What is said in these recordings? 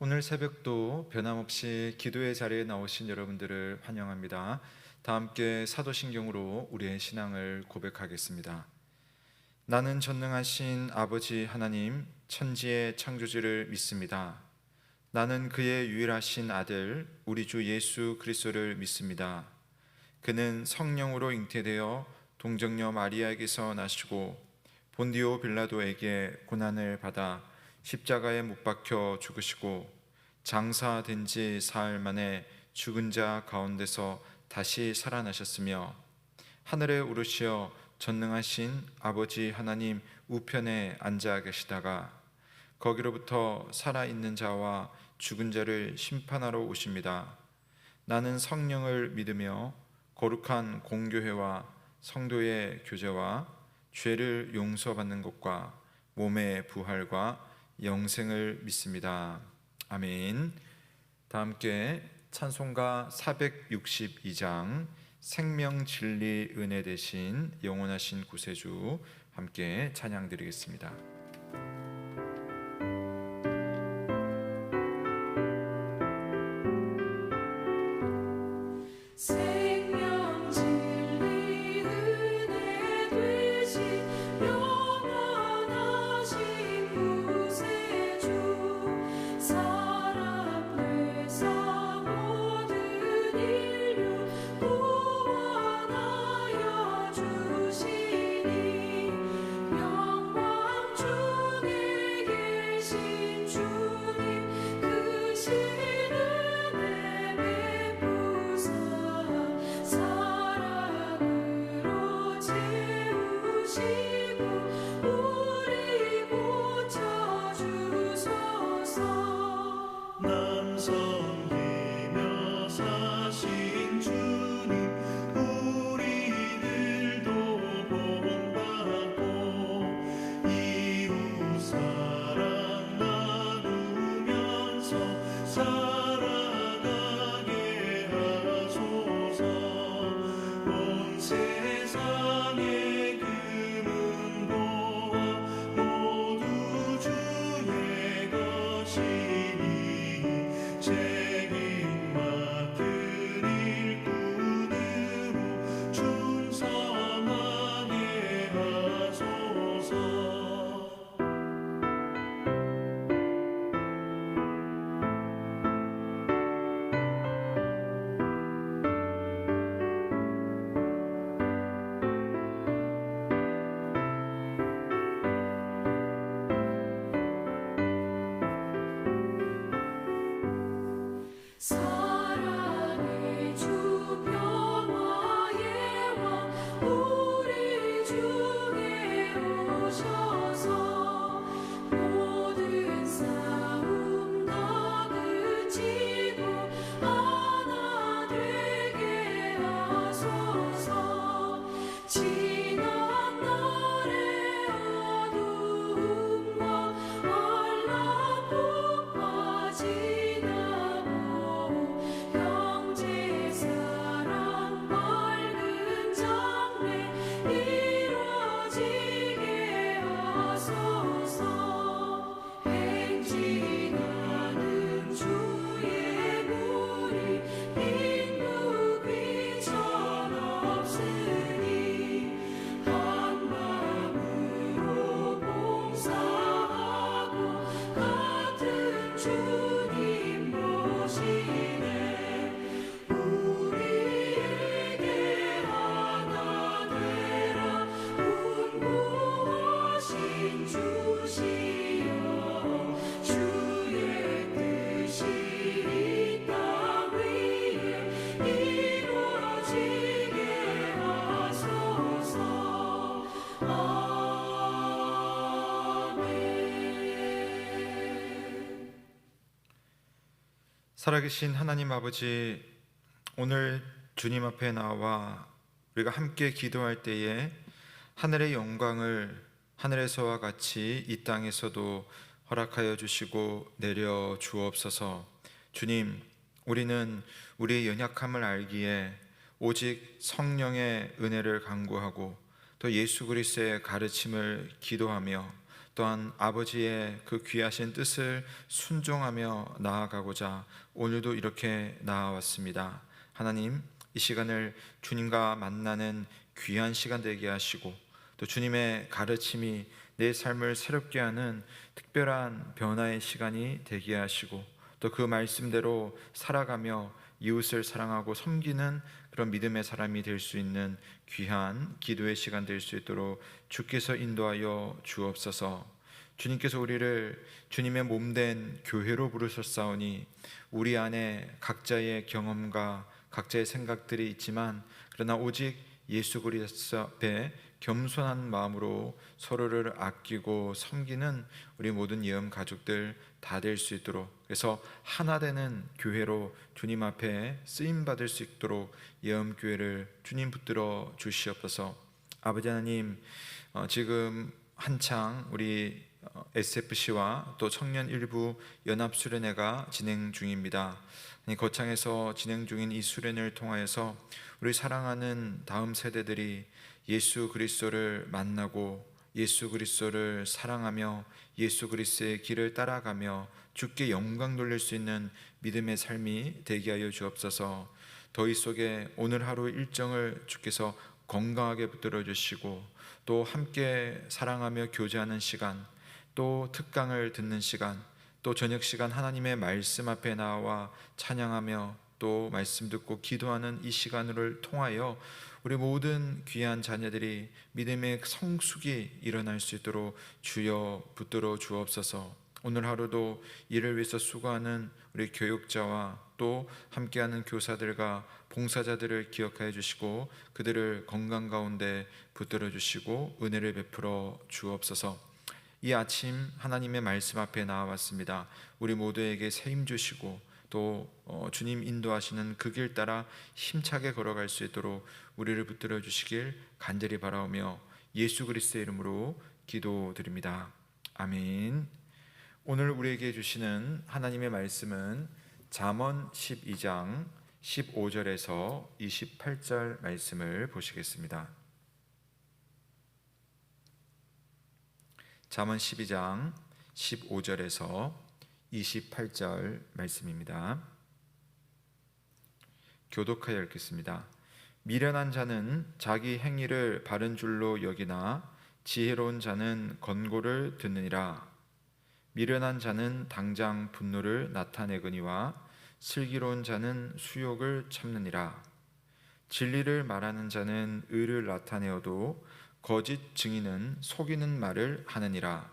오늘 새벽도 변함없이 기도의 자리에 나오신 여러분들을 환영합니다. 다 함께 사도신경으로 우리의 신앙을 고백하겠습니다. 나는 전능하신 아버지 하나님, 천지의 창조주를 믿습니다. 나는 그의 유일하신 아들, 우리 주 예수 그리스도를 믿습니다. 그는 성령으로 잉태되어 동정녀 마리아에게서 나시고 본디오 빌라도에게 고난을 받아 십자가에 못 박혀 죽으시고 장사된 지 사흘 만에 죽은 자 가운데서 다시 살아나셨으며 하늘에 오르시어 전능하신 아버지 하나님 우편에 앉아 계시다가 거기로부터 살아있는 자와 죽은 자를 심판하러 오십니다. 나는 성령을 믿으며 거룩한 공교회와 성도의 교제와 죄를 용서받는 것과 몸의 부활과 영생을 믿습니다. 아멘. 다 함께 찬송가 462장 생명 진리 은혜 되신 영원하신 구세주 함께 찬양 드리겠습니다. 살아계신 하나님 아버지, 오늘 주님 앞에 나와 우리가 함께 기도할 때에 하늘의 영광을 하늘에서와 같이 이 땅에서도 허락하여 주시고 내려 주옵소서. 주님, 우리는 우리의 연약함을 알기에 오직 성령의 은혜를 간구하고 또 예수 그리스도의 가르침을 기도하며 또한 아버지의 그 귀하신 뜻을 순종하며 나아가고자 오늘도 이렇게 나아왔습니다. 하나님, 이 시간을 주님과 만나는 귀한 시간 되게 하시고, 또 주님의 가르침이 내 삶을 새롭게 하는 특별한 변화의 시간이 되게 하시고, 또 그 말씀대로 살아가며 이웃을 사랑하고 섬기는 그런 믿음의 사람이 될 수 있는 귀한 기도의 시간 될 수 있도록 주께서 인도하여 주옵소서. 주님께서 우리를 주님의 몸된 교회로 부르셨사오니 우리 안에 각자의 경험과 각자의 생각들이 있지만, 그러나 오직 예수 그리스도 앞에 겸손한 마음으로 서로를 아끼고 섬기는 우리 모든 예언 가족들 다 될 수 있도록, 그래서 하나 되는 교회로 주님 앞에 쓰임 받을 수 있도록 예언 교회를 주님 붙들어 주시옵소서. 아버지 하나님, 지금 한창 우리 SFC와 또 청년 일부 연합 수련회가 진행 중입니다. 거창에서 진행 중인 이 수련회를 통하여서 우리 사랑하는 다음 세대들이 예수 그리스도를 만나고 예수 그리스도를 사랑하며 예수 그리스도의 길을 따라가며 주께 영광 돌릴 수 있는 믿음의 삶이 되게 하여 주옵소서. 더위 속에 오늘 하루 일정을 주께서 건강하게 붙들어 주시고, 또 함께 사랑하며 교제하는 시간, 또 특강을 듣는 시간, 또 저녁 시간 하나님의 말씀 앞에 나와 찬양하며 또 말씀 듣고 기도하는 이 시간을 통하여 우리 모든 귀한 자녀들이 믿음의 성숙이 일어날 수 있도록 주여 붙들어 주옵소서. 오늘 하루도 이를 위해서 수고하는 우리 교육자와 또 함께하는 교사들과 봉사자들을 기억하여 주시고, 그들을 건강 가운데 붙들어 주시고 은혜를 베풀어 주옵소서. 이 아침 하나님의 말씀 앞에 나와봤습니다. 우리 모두에게 새 힘 주시고, 또 주님 인도하시는 그 길 따라 힘차게 걸어갈 수 있도록 우리를 붙들어 주시길 간절히 바라오며 예수 그리스도의 이름으로 기도드립니다. 아멘. 오늘 우리에게 주시는 하나님의 말씀은 잠언 12장 15절에서 28절 말씀을 보시겠습니다. 잠언 12장 15절에서 28절 말씀입니다. 교독하여 읽겠습니다. 미련한 자는 자기 행위를 바른 줄로 여기나 지혜로운 자는 권고를 듣느니라. 미련한 자는 당장 분노를 나타내거니와 슬기로운 자는 수욕을 참느니라. 진리를 말하는 자는 의를 나타내어도 거짓 증인은 속이는 말을 하느니라.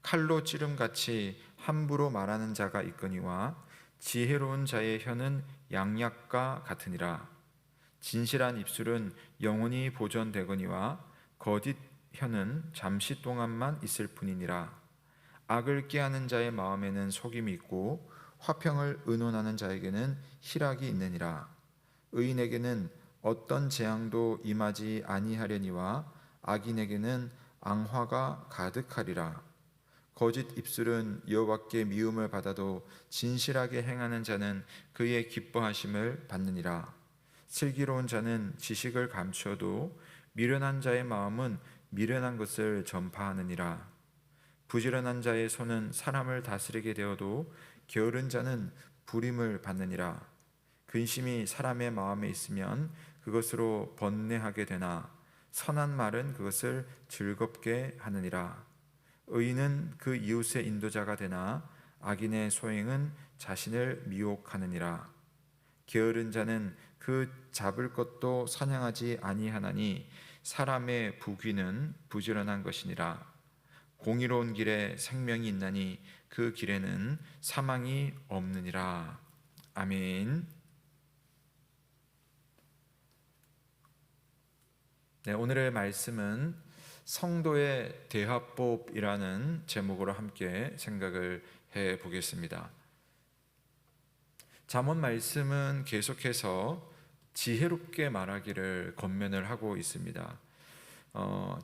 칼로 찌름같이 함부로 말하는 자가 있거니와 지혜로운 자의 혀는 양약과 같으니라. 진실한 입술은 영원히 보존되거니와 거짓 혀는 잠시 동안만 있을 뿐이니라. 악을 꾀하는 자의 마음에는 속임이 있고 화평을 의논하는 자에게는 희락이 있느니라. 의인에게는 어떤 재앙도 임하지 아니하려니와 악인에게는 앙화가 가득하리라. 거짓 입술은 여호와께 미움을 받아도 진실하게 행하는 자는 그의 기뻐하심을 받느니라. 슬기로운 자는 지식을 감추어도 미련한 자의 마음은 미련한 것을 전파하느니라. 부지런한 자의 손은 사람을 다스리게 되어도 게으른 자는 부림을 받느니라. 근심이 사람의 마음에 있으면 그것으로 번뇌하게 되나 선한 말은 그것을 즐겁게 하느니라. 의인은 그 이웃의 인도자가 되나 악인의 소행은 자신을 미혹하느니라. 게으른 자는 그 잡을 것도 사냥하지 아니하나니 사람의 부귀는 부지런한 것이니라. 공의로운 길에 생명이 있나니 그 길에는 사망이 없느니라. 아멘. 네, 오늘의 말씀은 성도의 대화법이라는 제목으로 함께 생각을 해 보겠습니다. 잠언 말씀은 계속해서 지혜롭게 말하기를 권면을 하고 있습니다.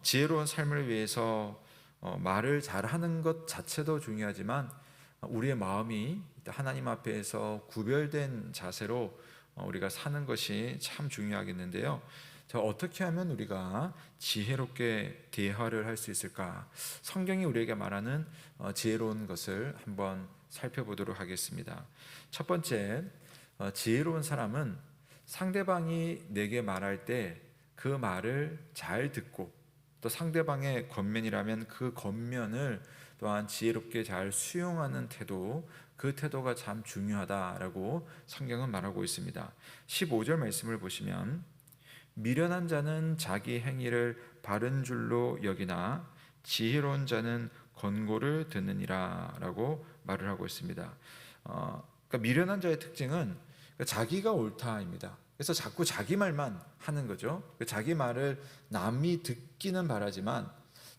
지혜로운 삶을 위해서 말을 잘하는 것 자체도 중요하지만 우리의 마음이 하나님 앞에서 구별된 자세로 우리가 사는 것이 참 중요하겠는데요. 자, 어떻게 하면 우리가 지혜롭게 대화를 할 수 있을까? 성경이 우리에게 말하는 지혜로운 것을 한번 살펴보도록 하겠습니다. 첫 번째, 지혜로운 사람은 상대방이 내게 말할 때 그 말을 잘 듣고, 또 상대방의 겉면이라면 그 겉면을 또한 지혜롭게 잘 수용하는 태도, 그 태도가 참 중요하다라고 성경은 말하고 있습니다. 15절 말씀을 보시면, 미련한 자는 자기 행위를 바른 줄로 여기나 지혜로운 자는 권고를 듣느니라 라고 말을 하고 있습니다. 그러니까 미련한 자의 특징은 자기가 옳다입니다. 그래서 자꾸 자기 말만 하는 거죠. 자기 말을 남이 듣기는 바라지만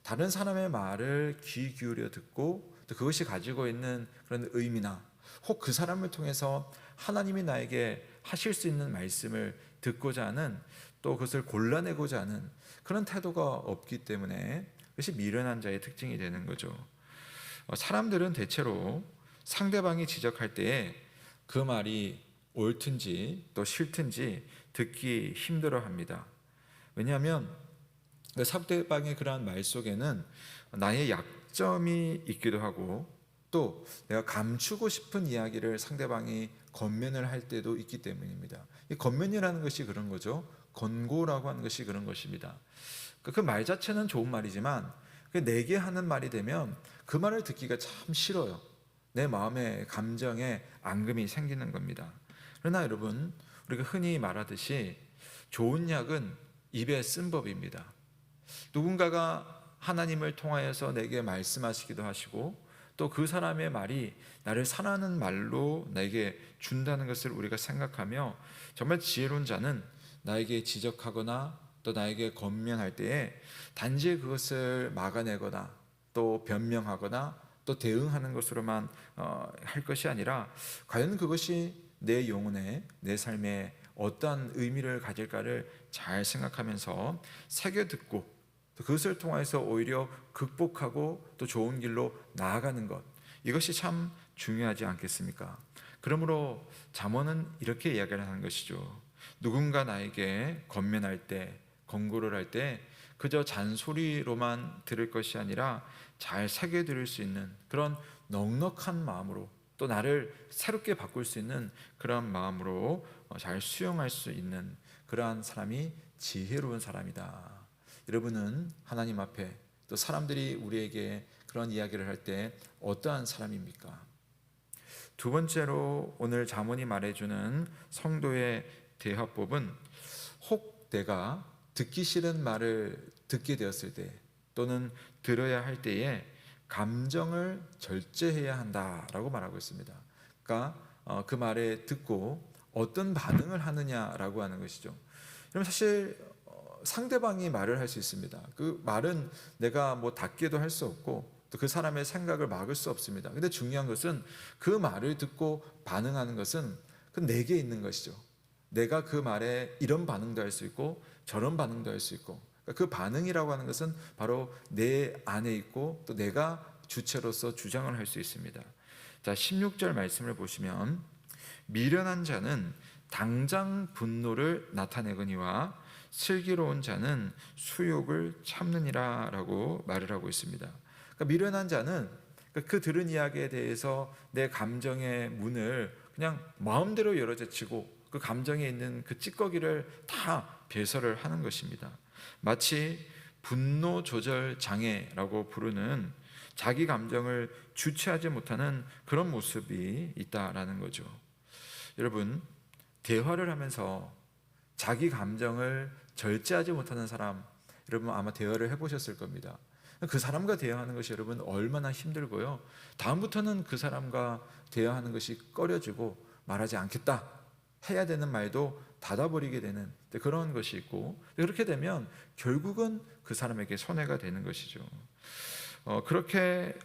다른 사람의 말을 귀 기울여 듣고, 또 그것이 가지고 있는 그런 의미나 혹 그 사람을 통해서 하나님이 나에게 하실 수 있는 말씀을 듣고자 하는, 또 그것을 골라내고자 하는 그런 태도가 없기 때문에 그것이 미련한 자의 특징이 되는 거죠. 사람들은 대체로 상대방이 지적할 때에 그 말이 옳든지 또 싫든지 듣기 힘들어합니다. 왜냐하면 상대방의 그러한 말 속에는 나의 약점이 있기도 하고, 또 내가 감추고 싶은 이야기를 상대방이 겉면을 할 때도 있기 때문입니다. 이 겉면이라는 것이 그런 거죠. 권고라고 하는 것이 그런 것입니다. 그 말 자체는 좋은 말이지만 내게 하는 말이 되면 그 말을 듣기가 참 싫어요. 내 마음의 감정에 앙금이 생기는 겁니다. 그러나 여러분, 우리가 흔히 말하듯이 좋은 약은 입에 쓴 법입니다. 누군가가 하나님을 통하여서 내게 말씀하시기도 하시고, 또 그 사람의 말이 나를 사랑하는 말로 내게 준다는 것을 우리가 생각하며, 정말 지혜로운 자는 나에게 지적하거나 또 나에게 권면할 때에 단지 그것을 막아내거나 또 변명하거나 또 대응하는 것으로만 할 것이 아니라, 과연 그것이 내 영혼에, 내 삶에 어떠한 의미를 가질까를 잘 생각하면서 새겨듣고, 그것을 통해서 오히려 극복하고 또 좋은 길로 나아가는 것, 이것이 참 중요하지 않겠습니까? 그러므로 잠언은 이렇게 이야기를 하는 것이죠. 누군가 나에게 권면할 때, 권고를 할 때 그저 잔소리로만 들을 것이 아니라 잘 새겨 들을 수 있는 그런 넉넉한 마음으로, 또 나를 새롭게 바꿀 수 있는 그런 마음으로 잘 수용할 수 있는 그러한 사람이 지혜로운 사람이다. 여러분은 하나님 앞에, 또 사람들이 우리에게 그런 이야기를 할 때 어떠한 사람입니까? 두 번째로 오늘 잠언이 말해주는 성도의 대화법은, 혹 내가 듣기 싫은 말을 듣게 되었을 때, 또는 들어야 할 때에 감정을 절제해야 한다라고 말하고 있습니다. 그러니까 그 말에 듣고 어떤 반응을 하느냐라고 하는 것이죠. 그럼 사실 상대방이 말을 할 수 있습니다. 그 말은 내가 뭐 닫기도 할 수 없고, 또 그 사람의 생각을 막을 수 없습니다. 근데 중요한 것은 그 말을 듣고 반응하는 것은 그 내게 있는 것이죠. 내가 그 말에 이런 반응도 할 수 있고 저런 반응도 할 수 있고, 그 반응이라고 하는 것은 바로 내 안에 있고, 또 내가 주체로서 주장을 할 수 있습니다. 자, 16절 말씀을 보시면, 미련한 자는 당장 분노를 나타내거니와 슬기로운 자는 수욕을 참느니라 라고 말을 하고 있습니다. 그러니까 미련한 자는 그 들은 이야기에 대해서 내 감정의 문을 그냥 마음대로 열어제치고 그 감정에 있는 그 찌꺼기를 다 배설을 하는 것입니다. 마치 분노 조절 장애라고 부르는 자기 감정을 주체하지 못하는 그런 모습이 있다라는 거죠. 여러분, 대화를 하면서 자기 감정을 절제하지 못하는 사람, 여러분 아마 대화를 해보셨을 겁니다. 그 사람과 대화하는 것이 여러분 얼마나 힘들고요, 다음부터는 그 사람과 대화하는 것이 꺼려지고 말하지 않겠다 해야 되는 말도 닫아버리게 되는 그런 것이 있고, 그렇게 되면 결국은 그 사람에게 손해가 되는 것이죠. 그렇게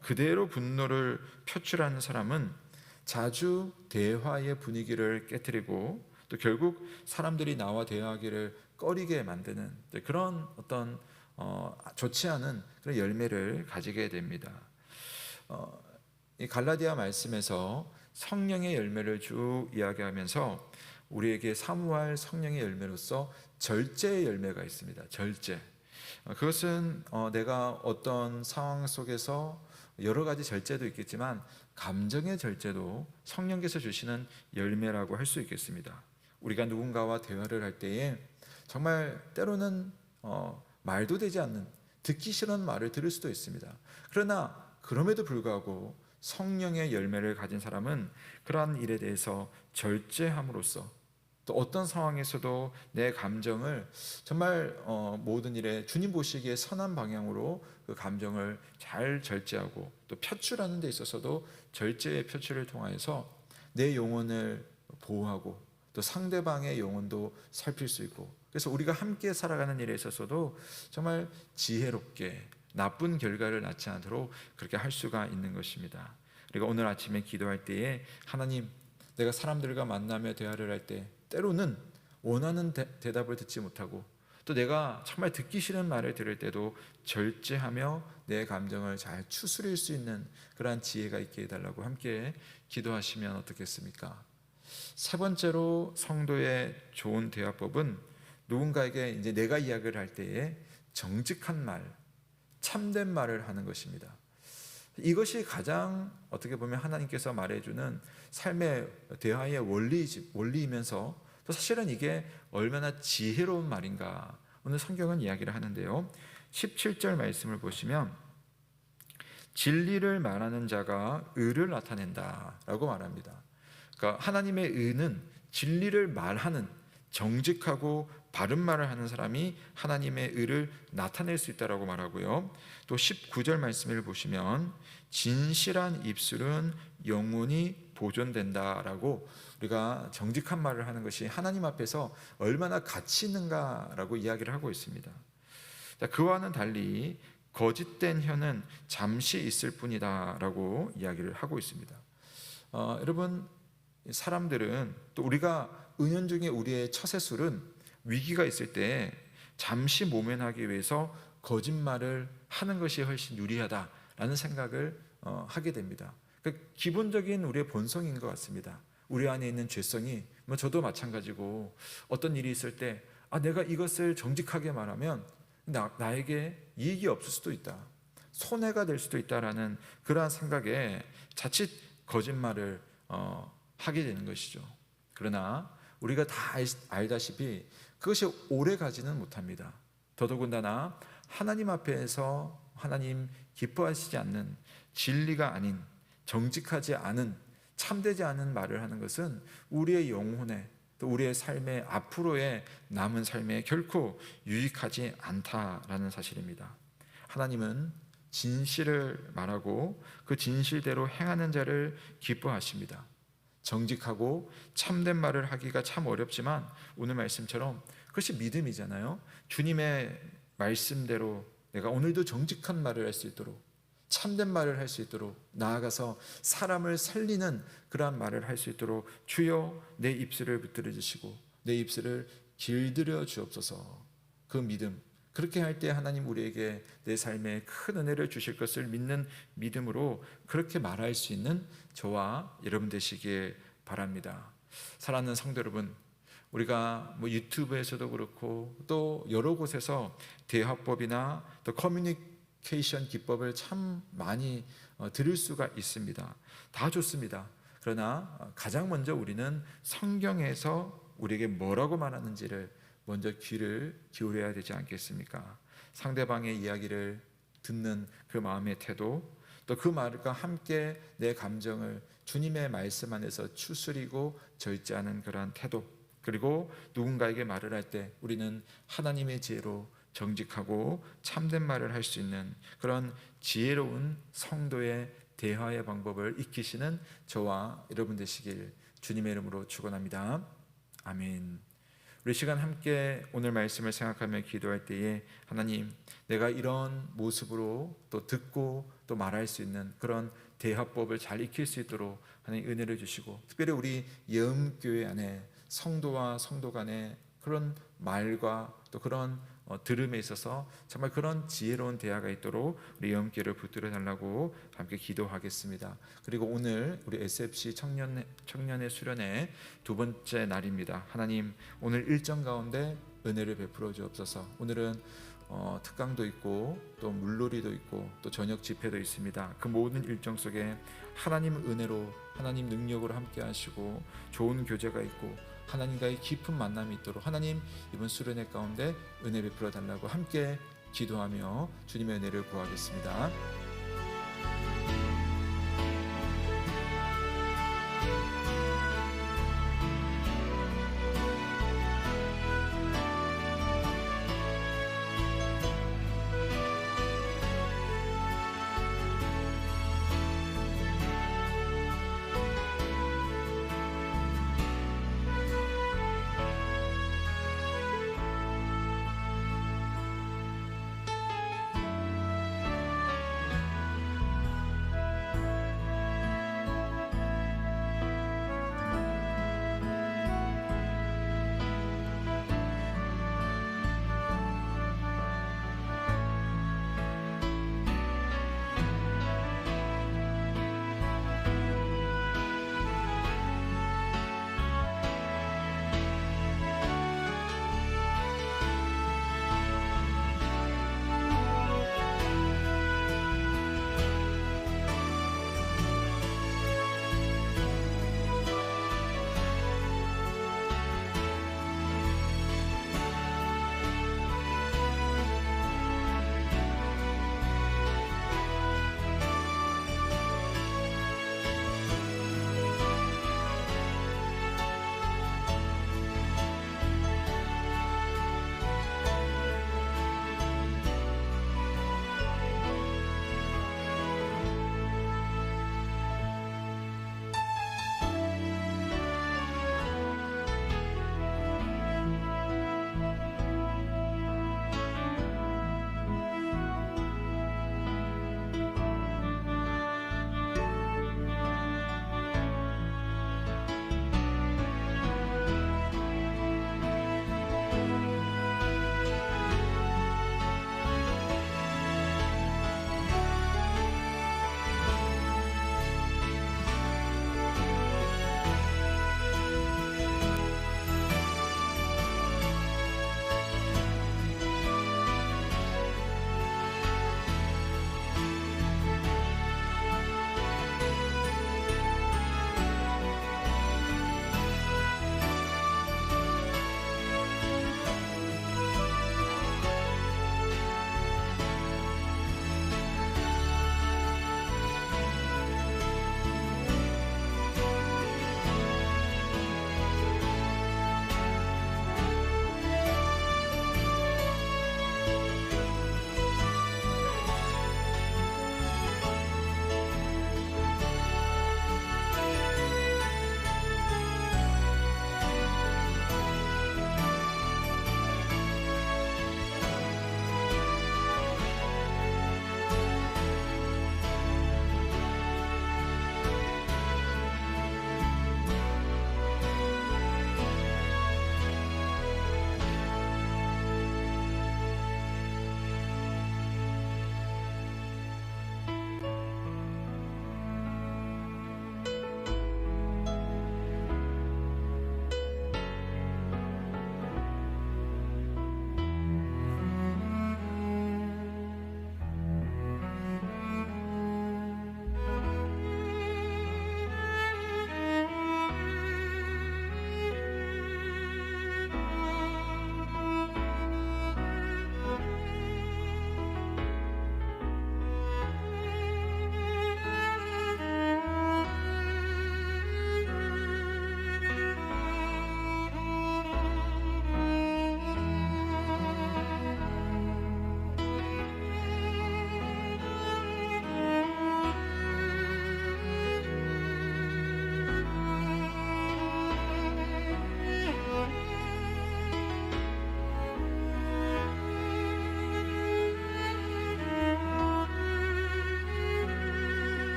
그대로 분노를 표출하는 사람은 자주 대화의 분위기를 깨뜨리고, 또 결국 사람들이 나와 대화하기를 꺼리게 만드는 그런 어떤 좋지 않은 그런 열매를 가지게 됩니다. 이 갈라디아 말씀에서 성령의 열매를 쭉 이야기하면서 우리에게 사모할 성령의 열매로서 절제의 열매가 있습니다. 절제. 그것은 내가 어떤 상황 속에서 여러 가지 절제도 있겠지만 감정의 절제도 성령께서 주시는 열매라고 할 수 있겠습니다. 우리가 누군가와 대화를 할 때에 정말 때로는 말도 되지 않는, 듣기 싫은 말을 들을 수도 있습니다. 그러나 그럼에도 불구하고 성령의 열매를 가진 사람은 그러한 일에 대해서 절제함으로써 또 어떤 상황에서도 내 감정을 정말 모든 일에 주님 보시기에 선한 방향으로 그 감정을 잘 절제하고 또 표출하는 데 있어서도 절제의 표출을 통하여서 내 영혼을 보호하고 또 상대방의 영혼도 살필 수 있고, 그래서 우리가 함께 살아가는 일에 있어서도 정말 지혜롭게 나쁜 결과를 낳지 않도록 그렇게 할 수가 있는 것입니다. 그리고 오늘 아침에 기도할 때에 하나님, 내가 사람들과 만나며 대화를 할 때 때로는 원하는 대답을 듣지 못하고 또 내가 정말 듣기 싫은 말을 들을 때도 절제하며 내 감정을 잘 추스릴 수 있는 그러한 지혜가 있게 해달라고 함께 기도하시면 어떻겠습니까? 세 번째로 성도의 좋은 대화법은 누군가에게 이제 내가 이야기를 할 때에 정직한 말, 참된 말을 하는 것입니다. 이것이 가장 어떻게 보면 하나님께서 말해주는 삶의 대화의 원리이면서 또 사실은 이게 얼마나 지혜로운 말인가 오늘 성경은 이야기를 하는데요. 17절 말씀을 보시면 진리를 말하는 자가 의를 나타낸다 라고 말합니다. 그러니까 하나님의 의는 진리를 말하는, 정직하고 바른 말을 하는 사람이 하나님의 의를 나타낼 수 있다라고 말하고요. 또 19절 말씀을 보시면 진실한 입술은 영원히 보존된다라고, 우리가 정직한 말을 하는 것이 하나님 앞에서 얼마나 가치 있는가라고 이야기를 하고 있습니다. 그와는 달리 거짓된 혀는 잠시 있을 뿐이다라고 이야기를 하고 있습니다. 여러분, 사람들은 또 우리가 은연중에 우리의 처세술은 위기가 있을 때 잠시 모면하기 위해서 거짓말을 하는 것이 훨씬 유리하다라는 생각을 하게 됩니다. 기본적인 우리의 본성인 것 같습니다. 우리 안에 있는 죄성이, 저도 마찬가지고 어떤 일이 있을 때 내가 이것을 정직하게 말하면 나에게 이익이 없을 수도 있다, 손해가 될 수도 있다라는 그러한 생각에 자칫 거짓말을 하게 되는 것이죠. 그러나 우리가 다 알다시피 그것이 오래 가지는 못합니다. 더더군다나 하나님 앞에서 하나님 기뻐하시지 않는, 진리가 아닌, 정직하지 않은, 참되지 않은 말을 하는 것은 우리의 영혼에 또 우리의 삶의 앞으로의 남은 삶에 결코 유익하지 않다라는 사실입니다. 하나님은 진실을 말하고 그 진실대로 행하는 자를 기뻐하십니다. 정직하고 참된 말을 하기가 참 어렵지만 오늘 말씀처럼 그것이 믿음이잖아요. 주님의 말씀대로 내가 오늘도 정직한 말을 할 수 있도록, 참된 말을 할 수 있도록, 나아가서 사람을 살리는 그러한 말을 할 수 있도록 주여 내 입술을 붙들어 주시고 내 입술을 길들여 주옵소서. 그 믿음, 그렇게 할 때 하나님 우리에게 내 삶에 큰 은혜를 주실 것을 믿는 믿음으로 그렇게 말할 수 있는 저와 여러분 되시길 바랍니다. 사랑하는 성도 여러분, 우리가 유튜브에서도 그렇고 또 여러 곳에서 대화법이나 또 커뮤니케이션 기법을 참 많이 들을 수가 있습니다. 다 좋습니다. 그러나 가장 먼저 우리는 성경에서 우리에게 뭐라고 말하는지를 먼저 귀를 기울여야 되지 않겠습니까? 상대방의 이야기를 듣는 그 마음의 태도, 또 그 말과 함께 내 감정을 주님의 말씀 안에서 추스리고 절제하는 그러한 태도, 그리고 누군가에게 말을 할 때 우리는 하나님의 지혜로 정직하고 참된 말을 할 수 있는 그런 지혜로운 성도의 대화의 방법을 익히시는 저와 여러분 되시길 주님의 이름으로 축원합니다. 아멘. 우리 시간 함께 오늘 말씀을 생각하며 기도할 때에 하나님, 내가 이런 모습으로 또 듣고 또 말할 수 있는 그런 대화법을 잘 익힐 수 있도록 하나님 은혜를 주시고, 특별히 우리 예음교회 안에 성도와 성도 간의 그런 말과 또 그런 들음에 있어서 정말 그런 지혜로운 대화가 있도록 우리 영혼길을 붙들어 달라고 함께 기도하겠습니다. 그리고 오늘 우리 SFC 청년의 수련회 두 번째 날입니다. 하나님, 오늘 일정 가운데 은혜를 베풀어 주옵소서. 오늘은 특강도 있고 또 물놀이도 있고 또 저녁 집회도 있습니다. 그 모든 일정 속에 하나님 은혜로, 하나님 능력으로 함께 하시고 좋은 교제가 있고 하나님과의 깊은 만남이 있도록 하나님, 이번 수련회 가운데 은혜 베풀어 달라고 함께 기도하며 주님의 은혜를 구하겠습니다.